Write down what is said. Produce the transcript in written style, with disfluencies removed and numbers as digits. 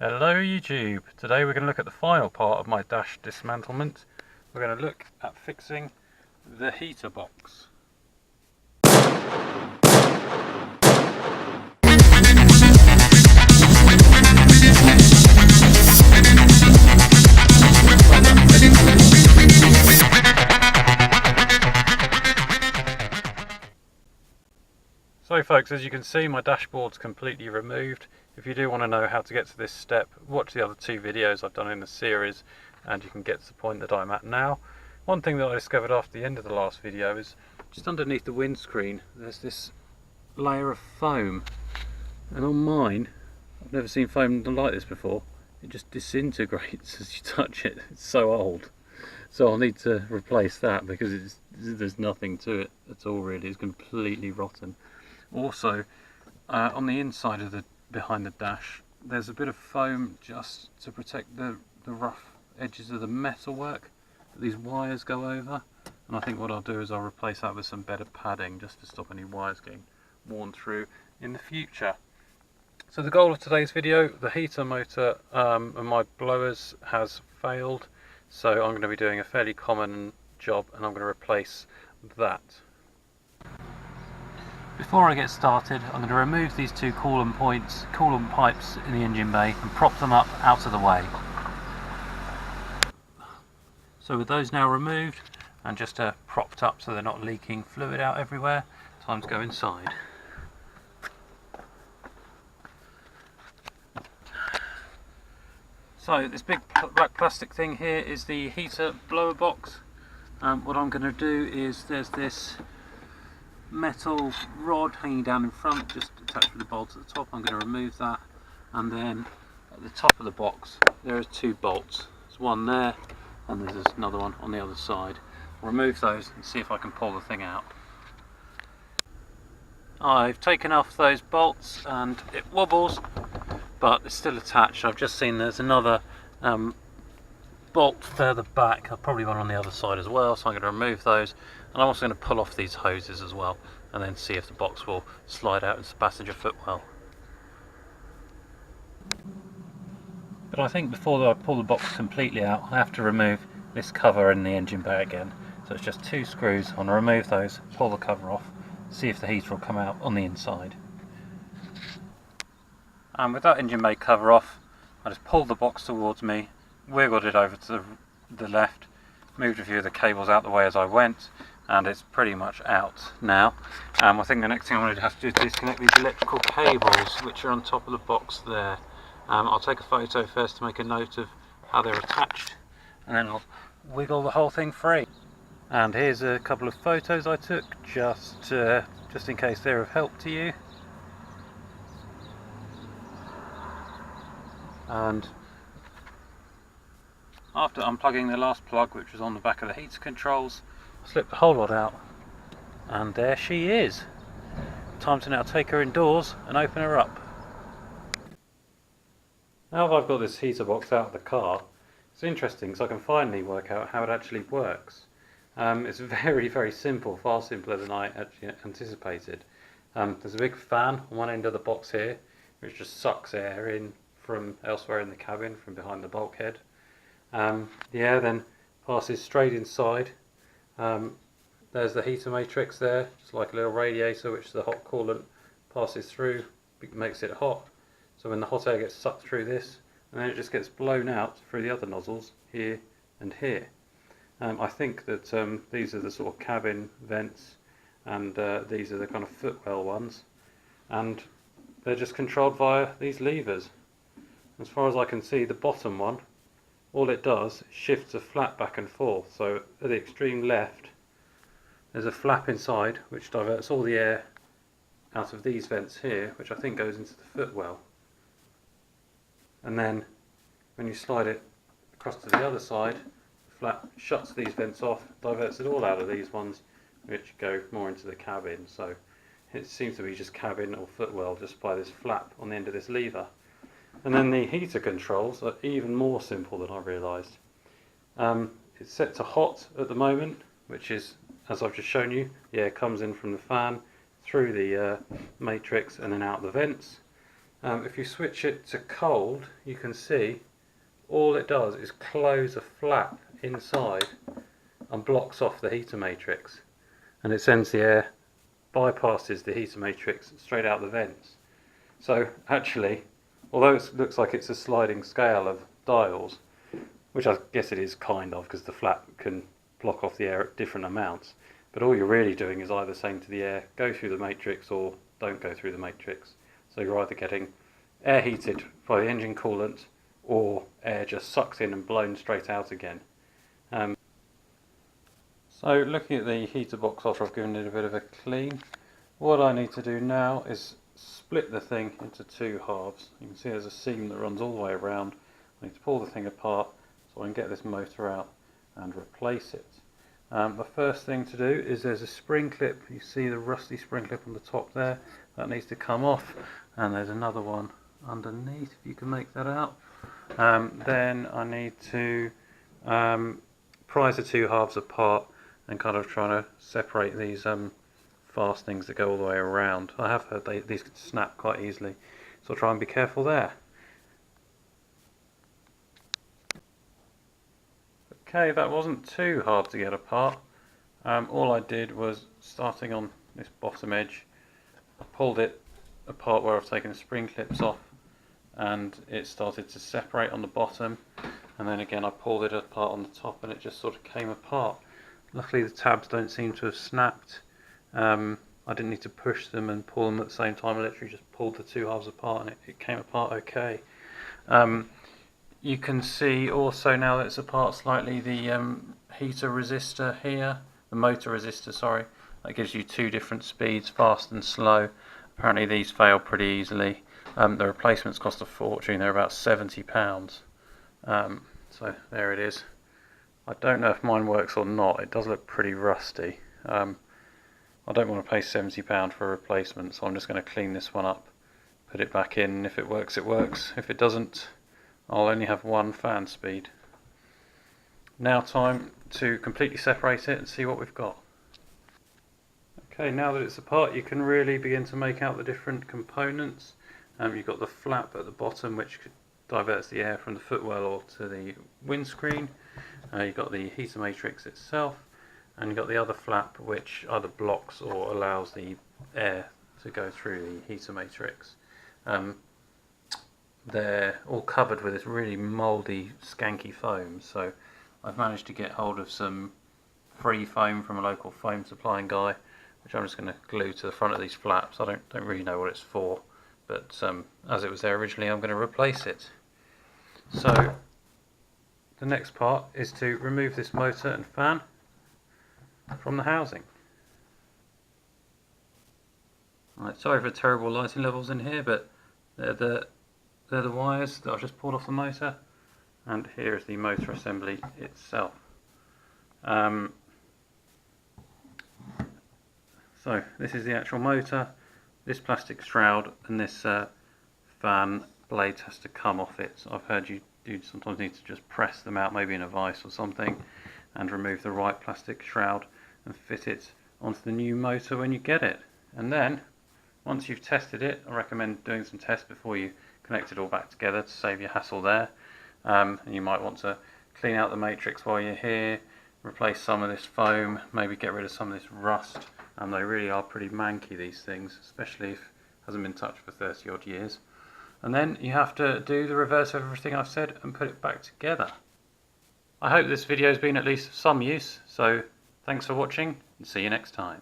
Hello YouTube! Today we're going to look at the final part of my dash dismantlement. We're going to look at fixing the heater box. So folks, as you can see, my dashboard's completely removed. If you do want to know how to get to this step, watch the other two videos I've done in the series and you can get to the point that I'm at now. One thing that I discovered after the end of the last video is just underneath the windscreen there's this layer of foam, and on mine, I've never seen foam like this before, it just disintegrates as you touch it. It's so old. So I'll need to replace that because there's nothing to it at all really. It's completely rotten. Also, on the inside of behind the dash, there's a bit of foam just to protect the rough edges of the metalwork that these wires go over. And I think what I'll do is I'll replace that with some better padding just to stop any wires getting worn through in the future. So the goal of today's video, the heater motor and my blowers has failed. So I'm going to be doing a fairly common job and I'm going to replace that. Before I get started, I'm going to remove these two coolant pipes in the engine bay and prop them up out of the way. So with those now removed and just propped up so they're not leaking fluid out everywhere, time to go inside. So this big black plastic thing here is the heater blower box. What I'm going to do is there's this metal rod hanging down in front, just attached with a bolt at the top. I'm going to remove that, and then at the top of the box there are two bolts. There's one there and there's another one on the other side. I'll remove those and see if I can pull the thing out. I've taken off those bolts and it wobbles, but it's still attached. I've just seen there's another bolt further back, probably one on the other side as well, so I'm going to remove those, and I'm also going to pull off these hoses as well and then see if the box will slide out into the passenger footwell. But I think before I pull the box completely out, I have to remove this cover in the engine bay again. So it's just two screws. I'm going to remove those, pull the cover off, see if the heater will come out on the inside. And with that engine bay cover off, I just pulled the box towards me, wiggled it over to the left, moved a few of the cables out the way as I went, and it's pretty much out now. I think the next thing I'm going to have to do is disconnect these electrical cables which are on top of the box there. I'll take a photo first to make a note of how they're attached, and then I'll wiggle the whole thing free. And here's a couple of photos I took just in case they're of help to you. And after unplugging the last plug, which was on the back of the heater controls, I slipped the whole lot out, and there she is. Time to now take her indoors and open her up. Now that I've got this heater box out of the car, it's interesting because I can finally work out how it actually works. It's very, very simple, far simpler than I actually anticipated. There's a big fan on one end of the box here, which just sucks air in from elsewhere in the cabin, from behind the bulkhead. The air then passes straight inside. There's the heater matrix there, just like a little radiator which the hot coolant passes through, makes it hot. So when the hot air gets sucked through this, and then it just gets blown out through the other nozzles here and here. I think that these are the sort of cabin vents, and these are the kind of footwell ones, and they're just controlled via these levers. As far as I can see, the bottom one, all it does is shifts a flap back and forth. So at the extreme left there's a flap inside which diverts all the air out of these vents here, which I think goes into the footwell, and then when you slide it across to the other side, the flap shuts these vents off, diverts it all out of these ones which go more into the cabin. So it seems to be just cabin or footwell just by this flap on the end of this lever. And then the heater controls are even more simple than I realised. It's set to hot at the moment, which is, as I've just shown you, the air comes in from the fan through the matrix and then out the vents. If you switch it to cold, you can see all it does is close a flap inside and blocks off the heater matrix, and it sends the air, bypasses the heater matrix straight out the vents. So actually, although it looks like it's a sliding scale of dials, which I guess it is kind of, because the flap can block off the air at different amounts, but all you're really doing is either saying to the air, go through the matrix or don't go through the matrix. So you're either getting air heated by the engine coolant, or air just sucks in and blown straight out again. So looking at the heater box after I've given it a bit of a clean, what I need to do now is split the thing into two halves. You can see there's a seam that runs all the way around. I need to pull the thing apart so I can get this motor out and replace it. The first thing to do is there's a spring clip. You see the rusty spring clip on the top there, that needs to come off, and there's another one underneath, if you can make that out. Then I need to prise the two halves apart and kind of trying to separate these fastenings that go all the way around. I have heard these can snap quite easily, so I'll try and be careful there. Okay, that wasn't too hard to get apart. All I did was, starting on this bottom edge, I pulled it apart where I've taken the spring clips off, and it started to separate on the bottom, and then again I pulled it apart on the top and it just sort of came apart. Luckily the tabs don't seem to have snapped. I didn't need to push them and pull them at the same time. I literally just pulled the two halves apart and it came apart okay. You can see also, now that it's apart slightly, the heater resistor here, the motor resistor, sorry, that gives you two different speeds, fast and slow. Apparently these fail pretty easily. The replacements cost a fortune, they're about £70. So there it is. I don't know if mine works or not, it does look pretty rusty. I don't want to pay £70 for a replacement, so I'm just going to clean this one up, put it back in, if it works it works, if it doesn't I'll only have one fan speed. Now time to completely separate it and see what we've got. Okay, now that it's apart you can really begin to make out the different components. You've got the flap at the bottom which diverts the air from the footwell or to the windscreen. You've got the heater matrix itself, and you've got the other flap which either blocks or allows the air to go through the heater matrix. They're all covered with this really mouldy, skanky foam, so I've managed to get hold of some free foam from a local foam supplying guy, which I'm just going to glue to the front of these flaps. I don't really know what it's for, but as it was there originally, I'm going to replace it. So the next part is to remove this motor and fan from the housing. Right, sorry for terrible lighting levels in here, but they're the wires that I've just pulled off the motor, and here is the motor assembly itself. So this is the actual motor. This plastic shroud and this fan blade has to come off it. So I've heard you sometimes need to just press them out, maybe in a vise or something, and remove the right plastic shroud and fit it onto the new motor when you get it. And then once you've tested it, I recommend doing some tests before you connect it all back together to save your hassle there. And you might want to clean out the matrix while you're here, replace some of this foam, maybe get rid of some of this rust. And they really are pretty manky, these things, especially if it hasn't been touched for 30 odd years. And then you have to do the reverse of everything I've said and put it back together. I hope this video has been at least of some use, so thanks for watching and see you next time.